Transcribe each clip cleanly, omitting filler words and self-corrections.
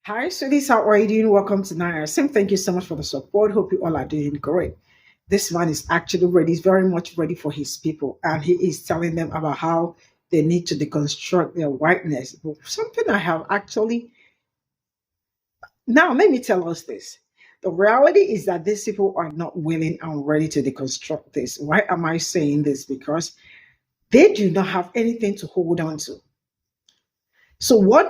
Hi, sweeties. How are you doing? Welcome to Sim. Thank you so much for the support. Hope you all are doing great. This man is actually ready. He's very much ready for his people, and he is telling them about how they need to deconstruct their whiteness. But something I have actually now, let me tell us this. The reality is that these people are not willing and ready to deconstruct this. Why am I saying this? Because they do not have anything to hold on to. So why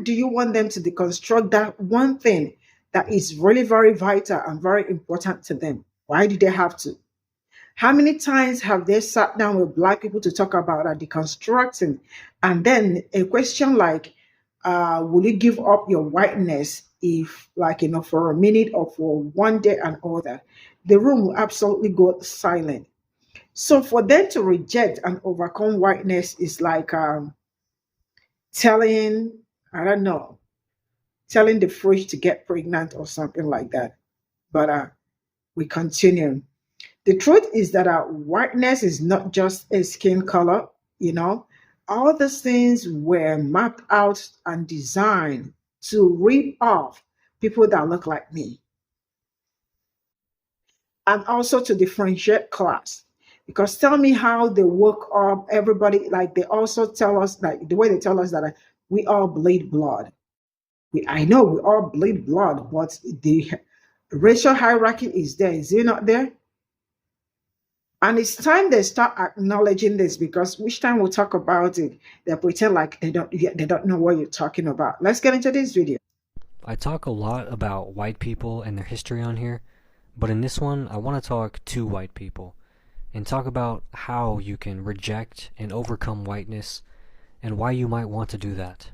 do you want them to deconstruct that one thing that is really very vital and very important to them? Why do they have to? How many times have they sat down with black people to talk about deconstructing? And then a question like, will you give up your whiteness if, like, for a minute or for one day and all that? The room will absolutely go silent. So for them to reject and overcome whiteness is like telling, I don't know, telling the fish to get pregnant or something like that. But we continue. The truth is that whiteness is not just a skin color, you know. All these things were mapped out and designed to rip off people that look like me and also to differentiate class. Because tell me how they woke up everybody, like they also tell us that the way they tell us that we all bleed blood. I know we all bleed blood, but the racial hierarchy is there. Is it not there? And it's time they start acknowledging this because each time we talk about it, they pretend like they don't know what you're talking about. Let's get into this video. I talk a lot about white people and their history on here, but in this one, I want to talk to white people and talk about how you can reject and overcome whiteness and why you might want to do that.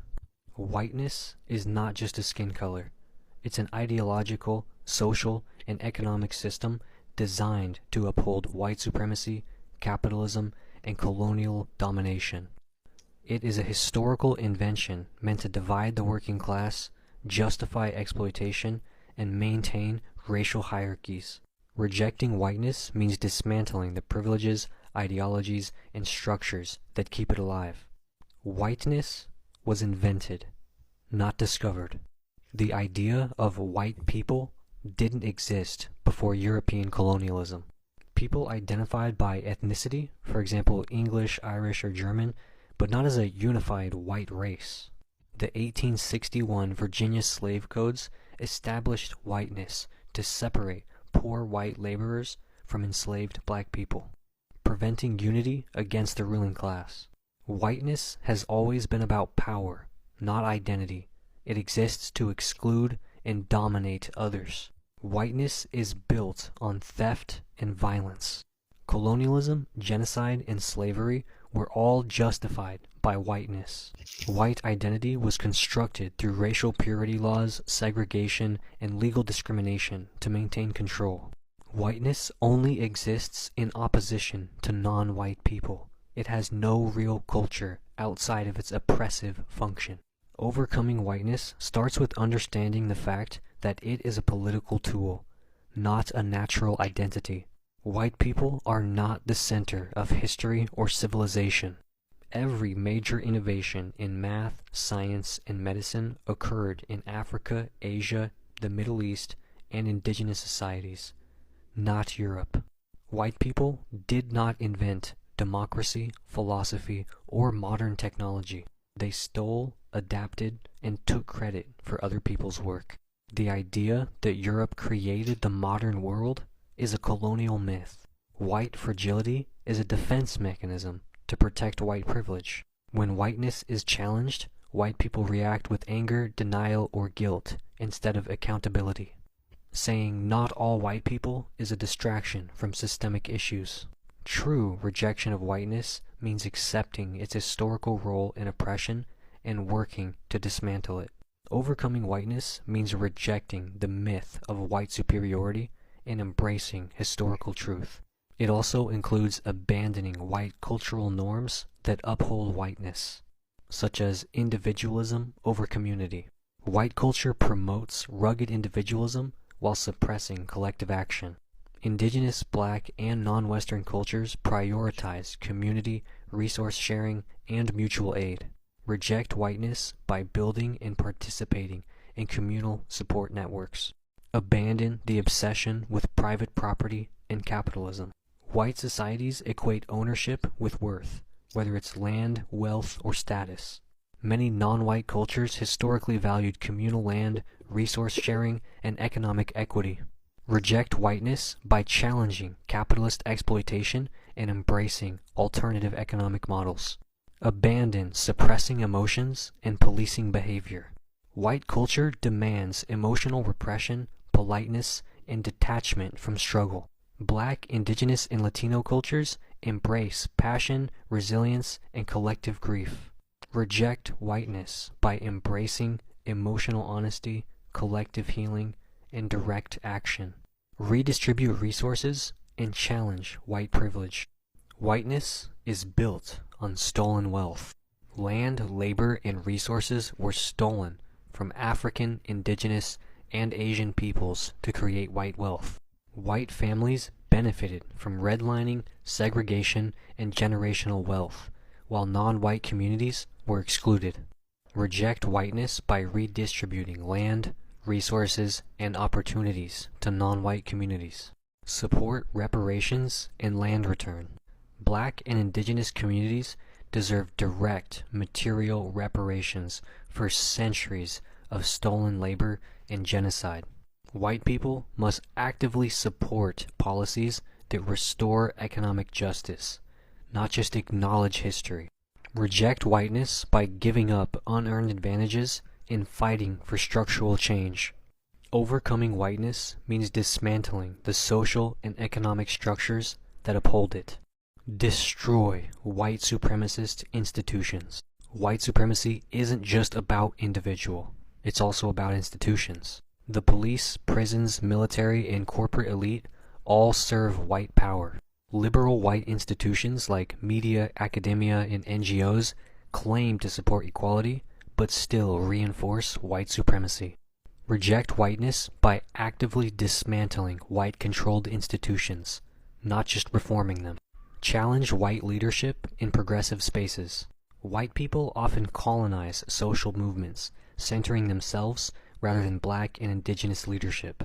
Whiteness is not just a skin color. It's an ideological, social, and economic system designed to uphold white supremacy, capitalism, and colonial domination. It is a historical invention meant to divide the working class, justify exploitation, and maintain racial hierarchies. Rejecting whiteness means dismantling the privileges, ideologies, and structures that keep it alive. Whiteness was invented, not discovered. The idea of white people didn't exist before European colonialism. People identified by ethnicity, for example English, Irish, or German, but not as a unified white race. The 1861 Virginia slave codes established whiteness to separate poor white laborers from enslaved black people, preventing unity against the ruling class. Whiteness has always been about power, not identity. It exists to exclude and dominate others. Whiteness is built on theft and violence. Colonialism, genocide, and slavery were all justified by whiteness. White identity was constructed through racial purity laws, segregation, and legal discrimination to maintain control. Whiteness only exists in opposition to non-white people. It has no real culture outside of its oppressive function. Overcoming whiteness starts with understanding the fact that it is a political tool, not a natural identity. White people are not the center of history or civilization. Every major innovation in math, science, and medicine occurred in Africa, Asia, the Middle East, and indigenous societies, not Europe. White people did not invent democracy, philosophy, or modern technology. They stole, adapted, and took credit for other people's work. The idea that Europe created the modern world is a colonial myth. White fragility is a defense mechanism to protect white privilege. When whiteness is challenged, white people react with anger, denial, or guilt instead of accountability. Saying not all white people is a distraction from systemic issues. True rejection of whiteness means accepting its historical role in oppression and working to dismantle it. Overcoming whiteness means rejecting the myth of white superiority and embracing historical truth. It also includes abandoning white cultural norms that uphold whiteness, such as individualism over community. White culture promotes rugged individualism while suppressing collective action. Indigenous, Black, and non-Western cultures prioritize community, resource sharing, and mutual aid. Reject whiteness by building and participating and communal support networks. Abandon the obsession with private property and capitalism. White societies equate ownership with worth, whether it's land, wealth, or status. Many non-white cultures historically valued communal land, resource sharing, and economic equity. Reject whiteness by challenging capitalist exploitation and embracing alternative economic models. Abandon suppressing emotions and policing behavior. White culture demands emotional repression, politeness, and detachment from struggle. Black, Indigenous, and Latino cultures embrace passion, resilience, and collective grief. Reject whiteness by embracing emotional honesty, collective healing, and direct action. Redistribute resources and challenge white privilege. Whiteness is built on stolen wealth. Land, labor, and resources were stolen from African, Indigenous, and Asian peoples to create white wealth. White families benefited from redlining, segregation, and generational wealth, while non-white communities were excluded. Reject whiteness by redistributing land, resources, and opportunities to non-white communities. Support reparations and land return. Black and Indigenous communities deserve direct material reparations for centuries of stolen labor and genocide. White people must actively support policies that restore economic justice, not just acknowledge history. Reject whiteness by giving up unearned advantages and fighting for structural change. Overcoming whiteness means dismantling the social and economic structures that uphold it. Destroy white supremacist institutions. White supremacy isn't just about individual, it's also about institutions. The police, prisons, military, and corporate elite all serve white power. Liberal white institutions like media, academia, and NGOs claim to support equality, but still reinforce white supremacy. Reject whiteness by actively dismantling white-controlled institutions, not just reforming them. Challenge white leadership in progressive spaces. White people often colonize social movements, centering themselves rather than black and indigenous leadership.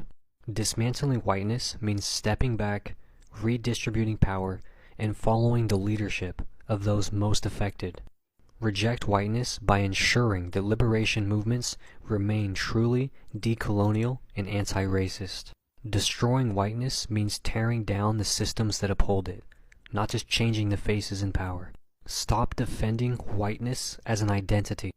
Dismantling whiteness means stepping back, redistributing power, and following the leadership of those most affected. Reject whiteness by ensuring that liberation movements remain truly decolonial and anti-racist. Destroying whiteness means tearing down the systems that uphold it, not just changing the faces in power. Stop defending whiteness as an identity.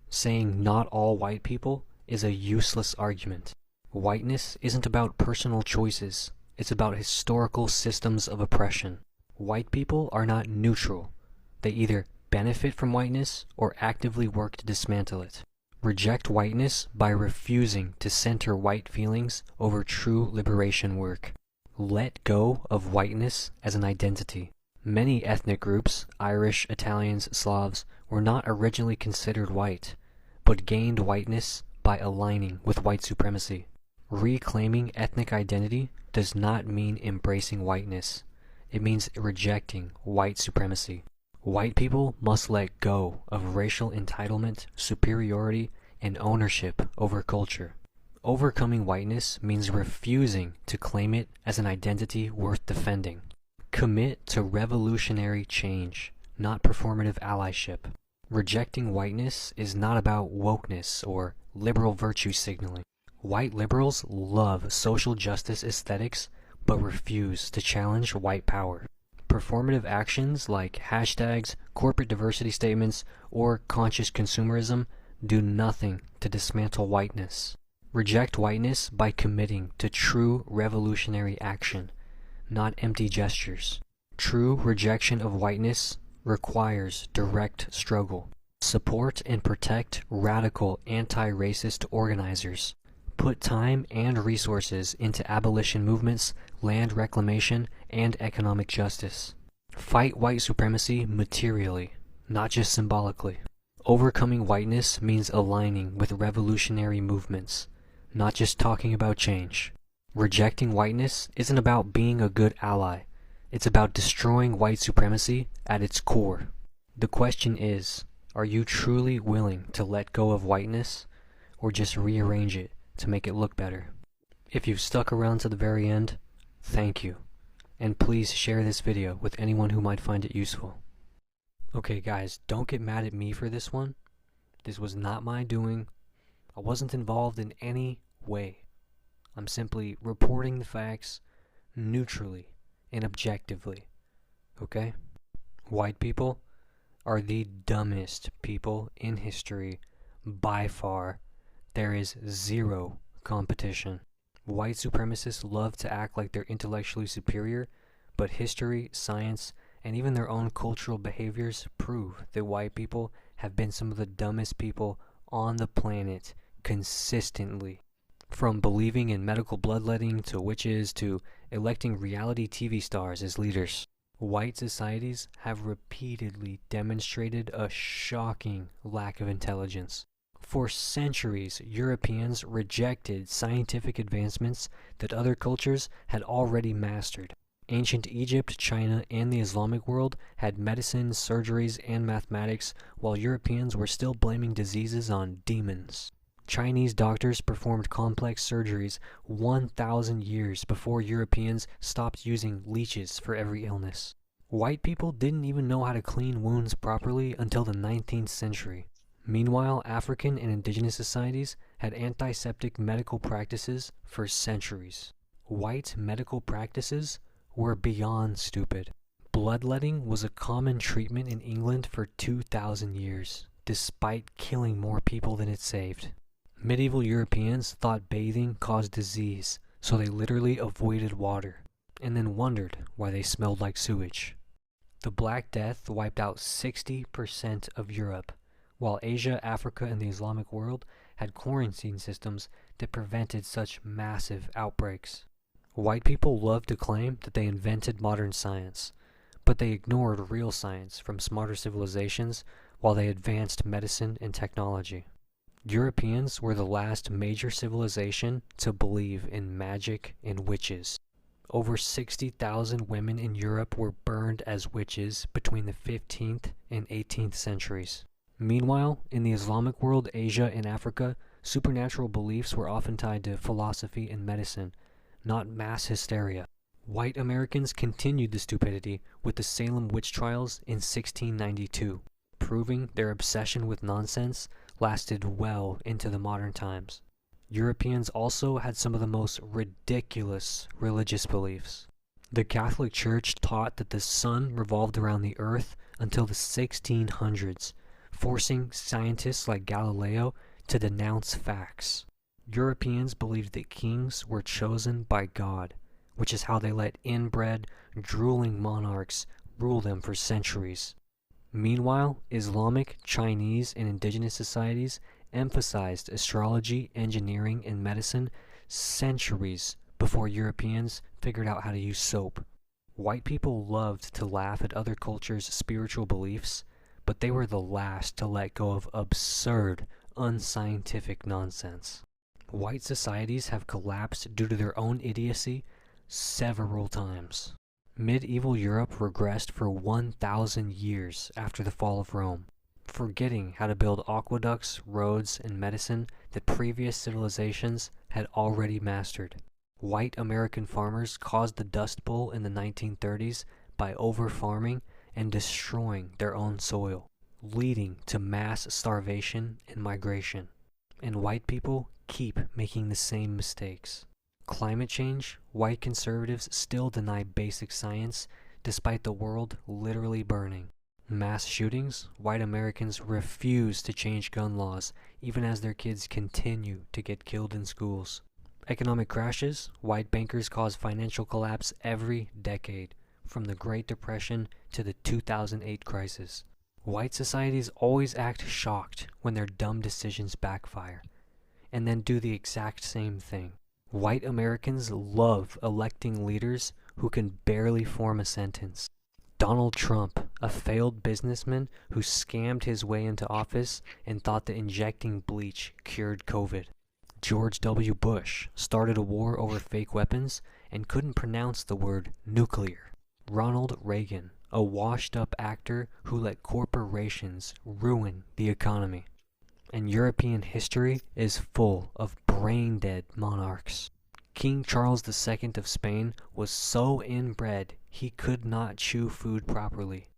Saying not all white people is a useless argument. Whiteness isn't about personal choices, it's about historical systems of oppression. White people are not neutral. They either benefit from whiteness or actively work to dismantle it. Reject whiteness by refusing to center white feelings over true liberation work. Let go of whiteness as an identity. Many ethnic groups, Irish, Italians, Slavs, were not originally considered white, but gained whiteness by aligning with white supremacy. Reclaiming ethnic identity does not mean embracing whiteness. It means rejecting white supremacy. White people must let go of racial entitlement, superiority, and ownership over culture. Overcoming whiteness means refusing to claim it as an identity worth defending. Commit to revolutionary change, not performative allyship. Rejecting whiteness is not about wokeness or liberal virtue signaling. White liberals love social justice aesthetics but refuse to challenge white power. Performative actions like hashtags, corporate diversity statements, or conscious consumerism do nothing to dismantle whiteness. Reject whiteness by committing to true revolutionary action, not empty gestures. True rejection of whiteness requires direct struggle. Support and protect radical anti-racist organizers. Put time and resources into abolition movements, land reclamation, and economic justice. Fight white supremacy materially, not just symbolically. Overcoming whiteness means aligning with revolutionary movements, not just talking about change. Rejecting whiteness isn't about being a good ally. It's about destroying white supremacy at its core. The question is, are you truly willing to let go of whiteness, or just rearrange it to make it look better. If you've stuck around to the very end, thank you. And please share this video with anyone who might find it useful. Okay guys, don't get mad at me for this one. This was not my doing. I wasn't involved in any way. I'm simply reporting the facts neutrally and objectively. Okay? White people are the dumbest people in history by far. There is zero competition. White supremacists love to act like they're intellectually superior, but history, science, and even their own cultural behaviors prove that white people have been some of the dumbest people on the planet consistently. From believing in medical bloodletting to witches to electing reality TV stars as leaders, white societies have repeatedly demonstrated a shocking lack of intelligence. For centuries, Europeans rejected scientific advancements that other cultures had already mastered. Ancient Egypt, China, and the Islamic world had medicine, surgeries, and mathematics, while Europeans were still blaming diseases on demons. Chinese doctors performed complex surgeries 1,000 years before Europeans stopped using leeches for every illness. White people didn't even know how to clean wounds properly until the 19th century. Meanwhile, African and indigenous societies had antiseptic medical practices for centuries. White medical practices were beyond stupid. Bloodletting was a common treatment in England for 2,000 years, despite killing more people than it saved. Medieval Europeans thought bathing caused disease, so they literally avoided water, and then wondered why they smelled like sewage. The Black Death wiped out 60% of Europe, while Asia, Africa, and the Islamic world had quarantine systems that prevented such massive outbreaks. White people love to claim that they invented modern science, but they ignored real science from smarter civilizations while they advanced medicine and technology. Europeans were the last major civilization to believe in magic and witches. Over 60,000 women in Europe were burned as witches between the 15th and 18th centuries. Meanwhile, in the Islamic world, Asia, and Africa, supernatural beliefs were often tied to philosophy and medicine, not mass hysteria. White Americans continued the stupidity with the Salem witch trials in 1692, proving their obsession with nonsense lasted well into the modern times. Europeans also had some of the most ridiculous religious beliefs. The Catholic Church taught that the sun revolved around the earth until the 1600s, forcing scientists like Galileo to denounce facts. Europeans believed that kings were chosen by God, which is how they let inbred, drooling monarchs rule them for centuries. Meanwhile, Islamic, Chinese, and indigenous societies emphasized astrology, engineering, and medicine centuries before Europeans figured out how to use soap. White people loved to laugh at other cultures' spiritual beliefs, but they were the last to let go of absurd, unscientific nonsense. White societies have collapsed due to their own idiocy several times. Medieval Europe regressed for 1,000 years after the fall of Rome, forgetting how to build aqueducts, roads, and medicine that previous civilizations had already mastered. White American farmers caused the Dust Bowl in the 1930s by over-farming and destroying their own soil, leading to mass starvation and migration. And white people keep making the same mistakes. Climate change, white conservatives still deny basic science despite the world literally burning. Mass shootings, white Americans refuse to change gun laws even as their kids continue to get killed in schools. Economic crashes, white bankers cause financial collapse every decade, from the Great Depression to the 2008 crisis. White societies always act shocked when their dumb decisions backfire, and then do the exact same thing. White Americans love electing leaders who can barely form a sentence. Donald Trump, a failed businessman who scammed his way into office and thought that injecting bleach cured COVID. George W. Bush started a war over fake weapons and couldn't pronounce the word nuclear. Ronald Reagan, a washed-up actor who let corporations ruin the economy. and European history is full of brain-dead monarchs. King Charles II of Spain was so inbred he could not chew food properly.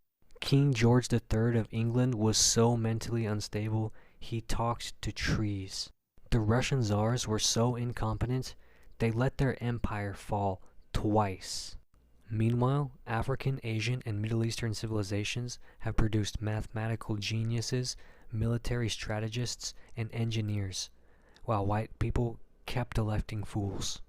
King George III of England was so mentally unstable he talked to trees. The Russian czars were so incompetent they let their empire fall twice. Meanwhile, African, Asian, and Middle Eastern civilizations have produced mathematical geniuses, military strategists, and engineers, while white people kept electing fools.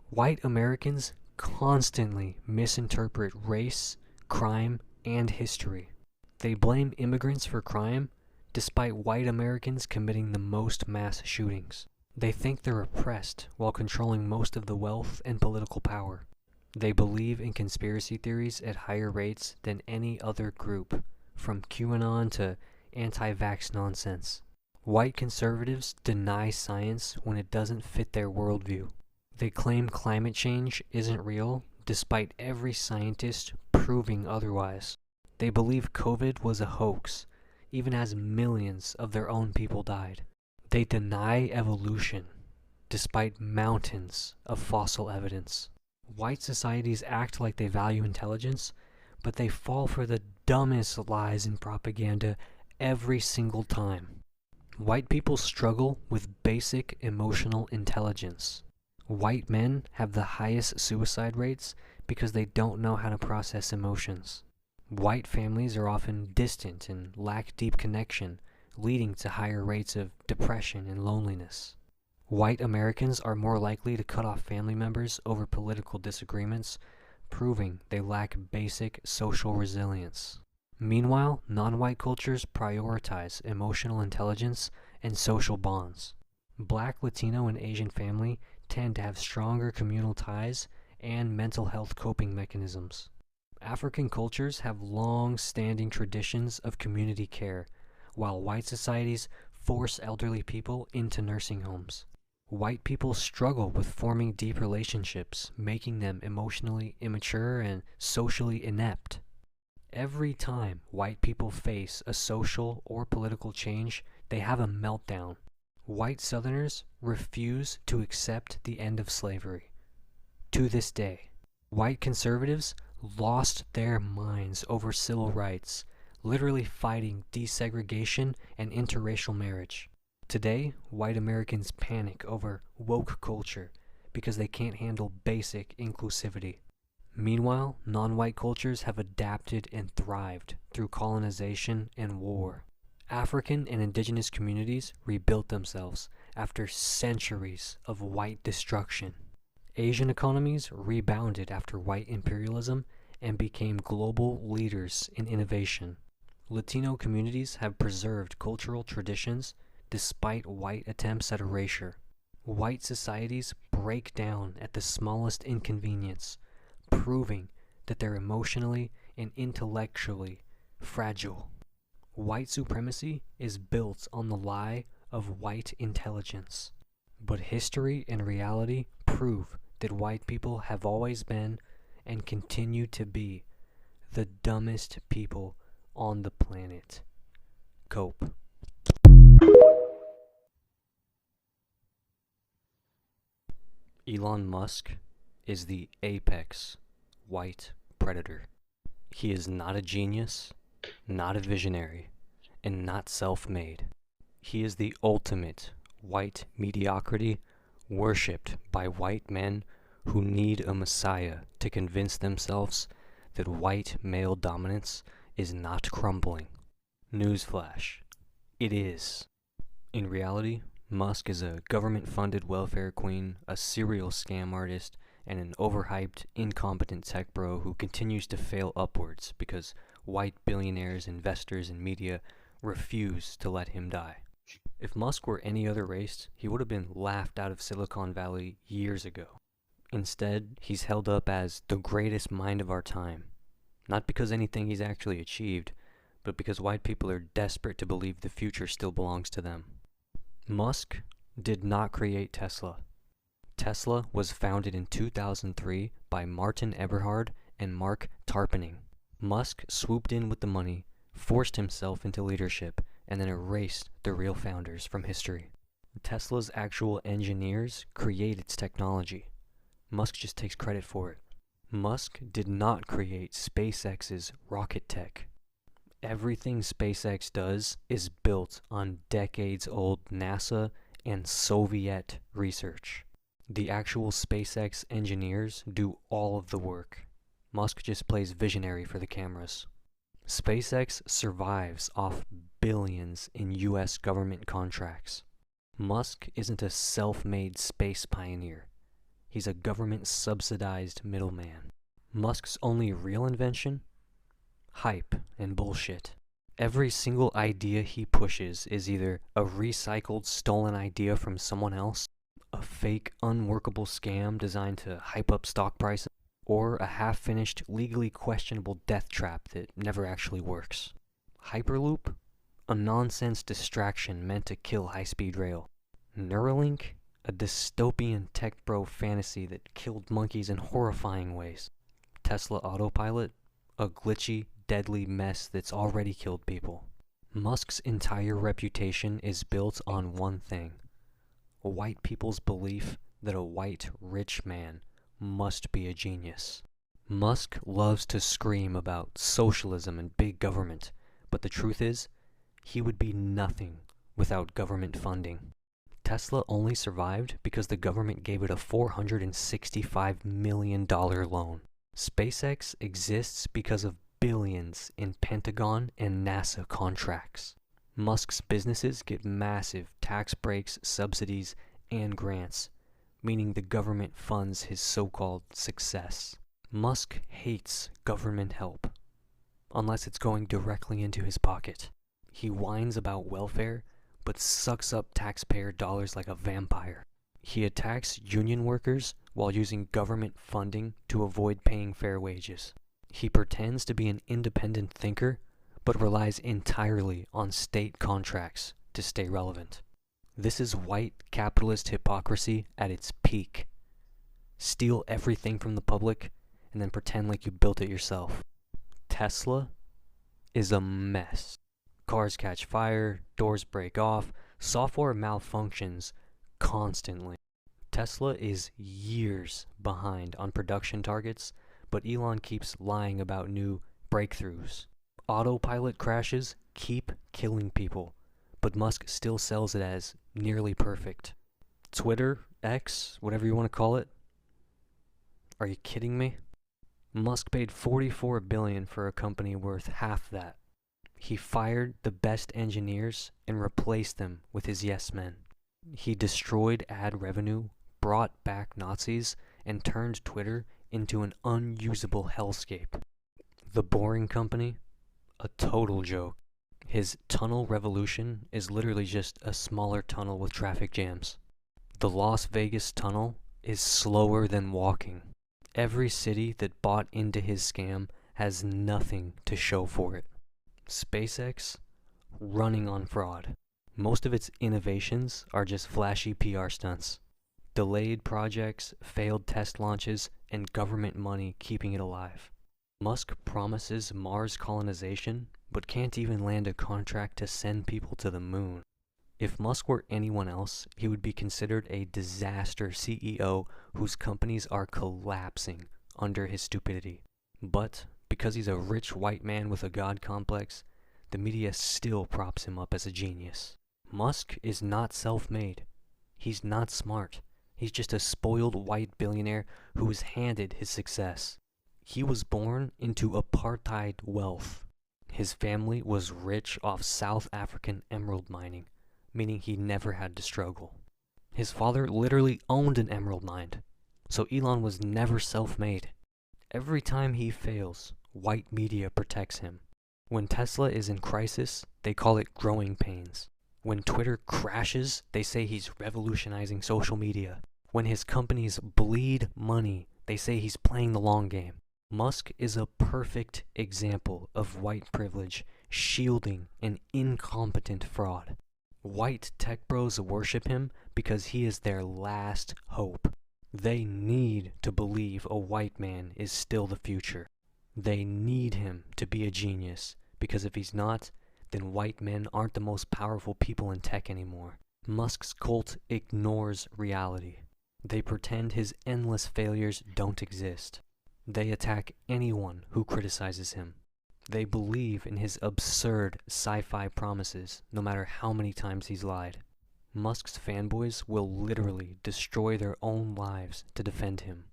White Americans constantly misinterpret race, crime, and history. They blame immigrants for crime, despite white Americans committing the most mass shootings. They think they're oppressed while controlling most of the wealth and political power. They believe in conspiracy theories at higher rates than any other group, from QAnon to anti-vax nonsense. White conservatives deny science when it doesn't fit their worldview. They claim climate change isn't real, despite every scientist proving otherwise. They believe COVID was a hoax, even as millions of their own people died. They deny evolution, despite mountains of fossil evidence. White societies act like they value intelligence, but they fall for the dumbest lies and propaganda every single time. White people struggle with basic emotional intelligence. White men have the highest suicide rates because they don't know how to process emotions. White families are often distant and lack deep connection, leading to higher rates of depression and loneliness. White Americans are more likely to cut off family members over political disagreements, proving they lack basic social resilience. Meanwhile, non-white cultures prioritize emotional intelligence and social bonds. Black, Latino, and Asian family tend to have stronger communal ties and mental health coping mechanisms. African cultures have long-standing traditions of community care, while white societies force elderly people into nursing homes. White people struggle with forming deep relationships, making them emotionally immature and socially inept. Every time white people face a social or political change, they have a meltdown. White Southerners refuse to accept the end of slavery. To this day, white conservatives lost their minds over civil rights, literally fighting desegregation and interracial marriage. Today, white Americans panic over woke culture because they can't handle basic inclusivity. Meanwhile, non-white cultures have adapted and thrived through colonization and war. African and indigenous communities rebuilt themselves after centuries of white destruction. Asian economies rebounded after white imperialism and became global leaders in innovation. Latino communities have preserved cultural traditions despite white attempts at erasure. White societies break down at the smallest inconvenience, proving that they're emotionally and intellectually fragile. White supremacy is built on the lie of white intelligence. But history and reality prove that white people have always been and continue to be the dumbest people on the planet. Cope. Elon Musk is the apex white predator. He is not a genius, not a visionary, and not self-made. He is the ultimate white mediocrity, worshipped by white men who need a messiah to convince themselves that white male dominance is not crumbling. Newsflash: it is. In reality, Musk is a government-funded welfare queen, a serial scam artist, and an overhyped, incompetent tech bro who continues to fail upwards because white billionaires, investors, and media refuse to let him die. If Musk were any other race, he would have been laughed out of Silicon Valley years ago. Instead, he's held up as the greatest mind of our time. Not because anything he's actually achieved, but because white people are desperate to believe the future still belongs to them. Musk did not create Tesla. Tesla was founded in 2003 by Martin Eberhard and Mark Tarpenning. Musk swooped in with the money, forced himself into leadership, and then erased the real founders from history. Tesla's actual engineers create its technology. Musk just takes credit for it. Musk did not create SpaceX's rocket tech. Everything SpaceX does is built on decades-old NASA and Soviet research. The actual SpaceX engineers do all of the work. Musk just plays visionary for the cameras. SpaceX survives off billions in US government contracts. Musk isn't a self-made space pioneer. He's a government-subsidized middleman. Musk's only real invention? Hype and bullshit. Every single idea he pushes is either a recycled, stolen idea from someone else, a fake, unworkable scam designed to hype up stock prices, or a half-finished, legally questionable death trap that never actually works. Hyperloop? A nonsense distraction meant to kill high-speed rail. Neuralink? A dystopian tech bro fantasy that killed monkeys in horrifying ways. Tesla Autopilot? A glitchy, deadly mess that's already killed people. Musk's entire reputation is built on one thing: white people's belief that a white, rich man must be a genius. Musk loves to scream about socialism and big government, but the truth is, he would be nothing without government funding. Tesla only survived because the government gave it a $465 million loan. SpaceX exists because of billions in Pentagon and NASA contracts. Musk's businesses get massive tax breaks, subsidies, and grants, meaning the government funds his so-called success. Musk hates government help, unless it's going directly into his pocket. He whines about welfare, but sucks up taxpayer dollars like a vampire. He attacks union workers while using government funding to avoid paying fair wages. He pretends to be an independent thinker, but relies entirely on state contracts to stay relevant. This is white capitalist hypocrisy at its peak. Steal everything from the public and then pretend like you built it yourself. Tesla is a mess. Cars catch fire, doors break off, software malfunctions constantly. Tesla is years behind on production targets, but Elon keeps lying about new breakthroughs. Autopilot crashes keep killing people, but Musk still sells it as nearly perfect. Twitter, X, whatever you want to call it? Are you kidding me? Musk paid $44 billion for a company worth half that. He fired the best engineers and replaced them with his yes men. He destroyed ad revenue, brought back Nazis, and turned Twitter into an unusable hellscape. The Boring Company? A total joke. His tunnel revolution is literally just a smaller tunnel with traffic jams. The Las Vegas tunnel is slower than walking. Every city that bought into his scam has nothing to show for it. SpaceX, running on fraud. Most of its innovations are just flashy PR stunts. Delayed projects, failed test launches, and government money keeping it alive. Musk promises Mars colonization, but can't even land a contract to send people to the moon. If Musk were anyone else, he would be considered a disaster CEO whose companies are collapsing under his stupidity. But because he's a rich white man with a god complex, the media still props him up as a genius. Musk is not self-made. He's not smart. He's just a spoiled white billionaire who was handed his success. He was born into apartheid wealth. His family was rich off South African emerald mining, meaning he never had to struggle. His father literally owned an emerald mine, so Elon was never self-made. Every time he fails, white media protects him. When Tesla is in crisis, they call it growing pains. When Twitter crashes, they say he's revolutionizing social media. When his companies bleed money, they say he's playing the long game. Musk is a perfect example of white privilege shielding an incompetent fraud. White tech bros worship him because he is their last hope. They need to believe a white man is still the future. They need him to be a genius, because if he's not, then white men aren't the most powerful people in tech anymore. Musk's cult ignores reality. They pretend his endless failures don't exist. They attack anyone who criticizes him. They believe in his absurd sci-fi promises, no matter how many times he's lied. Musk's fanboys will literally destroy their own lives to defend him.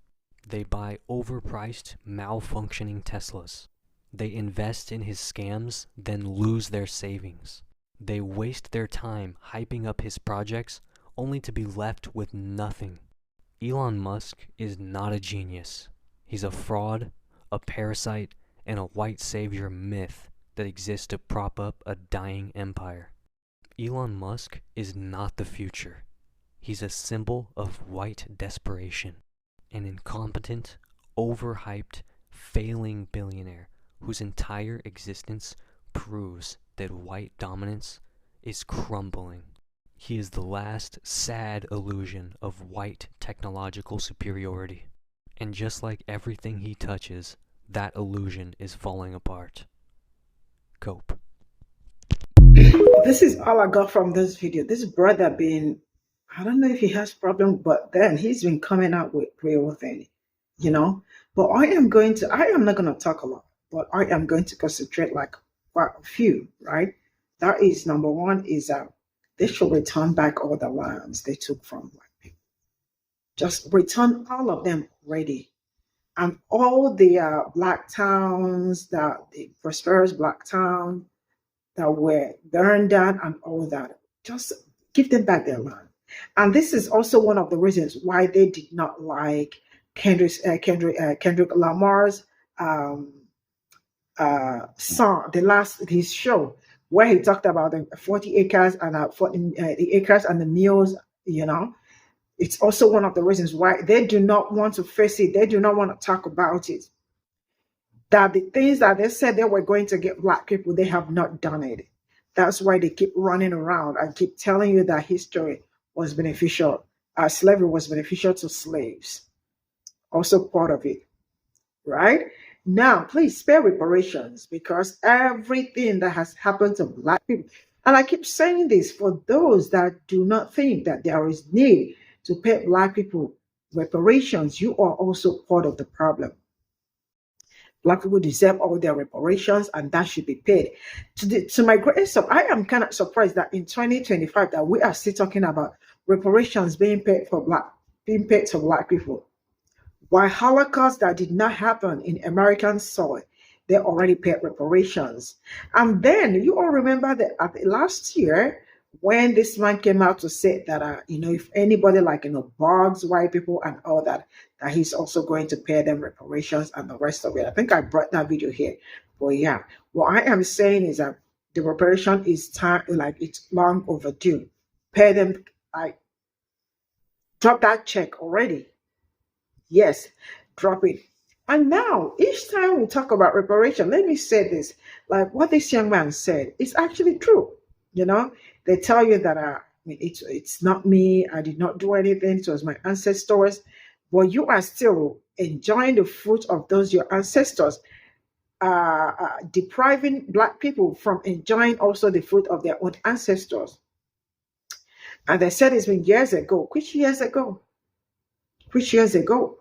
They buy overpriced, malfunctioning Teslas. They invest in his scams, then lose their savings. They waste their time hyping up his projects, only to be left with nothing. Elon Musk is not a genius. He's a fraud, a parasite, and a white savior myth that exists to prop up a dying empire. Elon Musk is not the future. He's a symbol of white desperation, an incompetent, overhyped, failing billionaire whose entire existence proves that white dominance is crumbling. He is the last sad illusion of white technological superiority. And just like everything he touches, that illusion is falling apart. Cope. This is all I got from this video. This brother being, I don't know if he has problem, but then he's been coming out with real thing, you know. But I am not going to talk a lot, but I am going to concentrate like quite a few, right? That is number one is they should return back all the lands they took from white people. Just return all of them ready. And all the black towns, the prosperous black town that were burned down and all that, just give them back their land. And this is also one of the reasons why they did not like Kendrick Lamar's song, his show, where he talked about the 40 acres and the acres and the mules, you know. It's also one of the reasons why they do not want to face it. They do not want to talk about it. That the things that they said they were going to get black people, they have not done it. That's why they keep running around and keep telling you that history was beneficial. Slavery was beneficial to slaves. Also part of it, right? Now, please spare reparations because everything that has happened to black people, and I keep saying this for those that do not think that there is need to pay black people reparations, you are also part of the problem. Black people deserve all their reparations and that should be paid. To my greatest I am kind of surprised that in 2025 that we are still talking about reparations being paid to black people. While Holocaust that did not happen in American soil, they already paid reparations. And then you all remember that last year when this man came out to say that if anybody bugs white people and all that he's also going to pay them reparations and the rest of it. I think I brought that video here. But yeah, what I am saying is that the reparation is time, it's long overdue. Pay them, drop that check already. Yes, drop it. And now, each time we talk about reparation, let me say this, like what this young man said is actually true. They tell you that it's not me, I did not do anything, it was my ancestors, but you are still enjoying the fruit of those your ancestors, depriving black people from enjoying also the fruit of their own ancestors. And they said it's been years ago. Which years ago? Which years ago?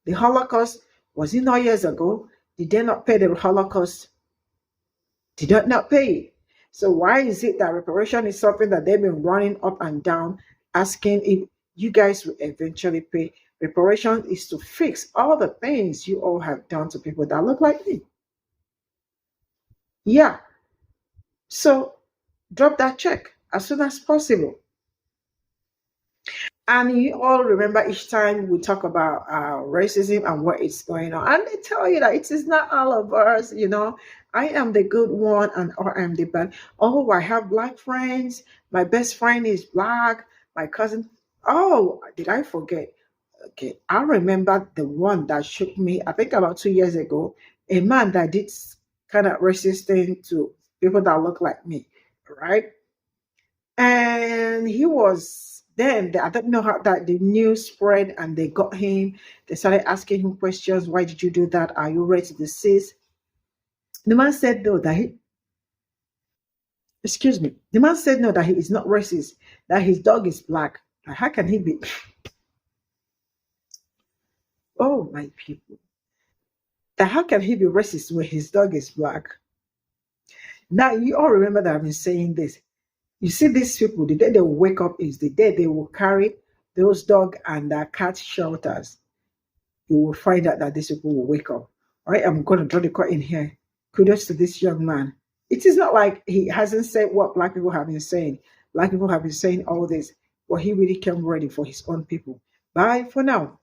The Holocaust, was it not years ago? Did they not pay the Holocaust? Did they not pay it? So why is it that reparation is something that they've been running up and down, asking if you guys will eventually pay? Reparation is to fix all the things you all have done to people that look like me. Yeah. So drop that check as soon as possible. And you all remember each time we talk about racism and what is going on. And they tell you that it is not all of us, I am the good one or I am the bad. Oh, I have black friends. My best friend is black. My cousin. Oh, did I forget? Okay, I remember the one that shook me, I think about 2 years ago, a man that did kind of racist thing to people that look like me, right? And he was then, I don't know how that the news spread and they got him. They started asking him questions. Why did you do that? Are you ready to desist? The man said, though, that Excuse me. The man said no, that he is not racist, that his dog is black. How can he be? Oh, my people. That how can he be racist when his dog is black? Now, you all remember that I've been saying this. You see, these people, the day they will wake up is the day they will carry those dog and cat shelters. You will find out that these people will wake up. All right, I'm going to draw the curtain here. Kudos to this young man. It is not like he hasn't said what black people have been saying. Black people have been saying all this, but he really came ready for his own people. Bye for now.